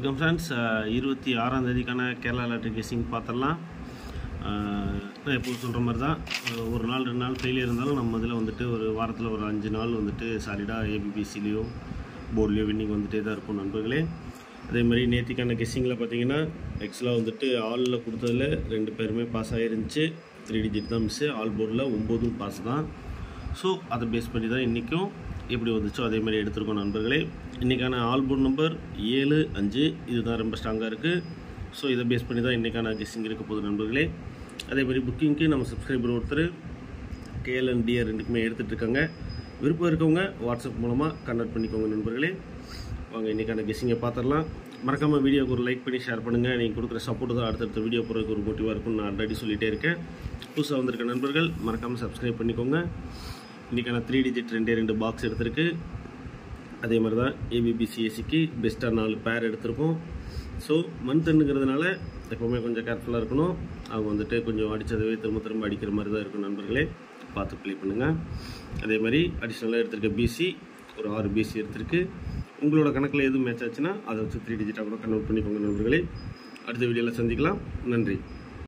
Welcome friends. 26ஆம் தேதிக்கான Kerala lottery guessing பார்த்துடலாம். நான் எப்போது சொல்கிற மாதிரி தான், ஒரு நாள் 2 நாள் ஃபெயிலியர் இருந்தாலும் நம்ம இதில் வந்துட்டு ஒரு வாரத்தில் ஒரு 5 நாள் வந்துட்டு சாலிடாக ஏபிபிசிலேயோ போர்ட்லேயோ வின்னிங் வந்துகிட்டே தான் இருக்கும் நண்பர்களே. அதேமாதிரி நேற்றுக்கான கெஸ்ஸிங்கில் பார்த்தீங்கன்னா ஆக்சுவலாக வந்துட்டு ஆலில் கொடுத்ததில் 2 பேருமே பாஸ் ஆகிருந்துச்சு. 3 டிஜிட் தான் மிஸ்ஸு. ஆல் போர்டில் 9 பாஸ் தான். ஸோ அதை பேஸ் பண்ணி தான் இன்றைக்கும் எப்படி வந்துச்சோ அதேமாதிரி எடுத்துருக்கோம் நண்பர்களே. இன்றைக்கான ஆல் போர்ட் நம்பர் 7, 5 இதுதான் ரொம்ப ஸ்ட்ராங்காக இருக்குது. ஸோ இதை பேஸ் பண்ணி தான் இன்றைக்கான கெஸ்ஸிங் இருக்க போகுது நண்பர்களே. அதேமாதிரி புக்கிங்க்கு நம்ம சப்ஸ்கிரைபர் ஒருத்தர் KL and DR ரெண்டுக்குமே எடுத்துகிட்ருக்காங்க. விருப்பம் இருக்கவங்க வாட்ஸ்அப் மூலமாக கன்வெர்ட் பண்ணிக்கோங்க நண்பர்களே. வாங்க இன்றைக்கான கெஸ்ஸிங்கை பார்த்துடலாம். மறக்காமல் வீடியோக்கு ஒரு லைக் பண்ணி ஷேர் பண்ணுங்கள். நீங்கள் கொடுக்குற சப்போர்ட்டு தான் அடுத்தடுத்த வீடியோ போகிறதுக்கு ஒரு மோட்டிவாக இருக்கும்னு நான் ஆல்ரெடி சொல்லிகிட்டே இருக்கேன். புதுசாக வந்திருக்க நண்பர்கள் மறக்காமல் சப்ஸ்கிரைப் பண்ணிக்கோங்க. இன்றைக்கான 3 டிஜிட் 2 பாக்ஸ் எடுத்திருக்கு. அதே மாதிரி தான் ஏபிபிசிஎஸ்சிக்கு பெஸ்ட்டாக 4 பேர் எடுத்திருக்கோம். ஸோ மந்த் எண்டுங்கிறதுனால எப்போவுமே கொஞ்சம் கேர்ஃபுல்லாக இருக்கணும். அவங்க வந்துட்டு கொஞ்சம் அடித்ததவே திரும்ப அடிக்கிற மாதிரி தான் இருக்கும் நண்பர்களே. பார்த்து ப்ளே பண்ணுங்கள். அதே மாதிரி அடிஷ்னலாக எடுத்திருக்க பிசி ஒரு 6 பிசி எடுத்திருக்கு. உங்களோட கணக்கில் எதுவும் மேட்ச் ஆச்சுன்னா அதை வச்சு 3 டிஜிட்டாக கூட கன்வெர்ட் பண்ணிக்கோங்க நண்பர்களே. அடுத்த வீடியோவில் சந்திக்கலாம். நன்றி.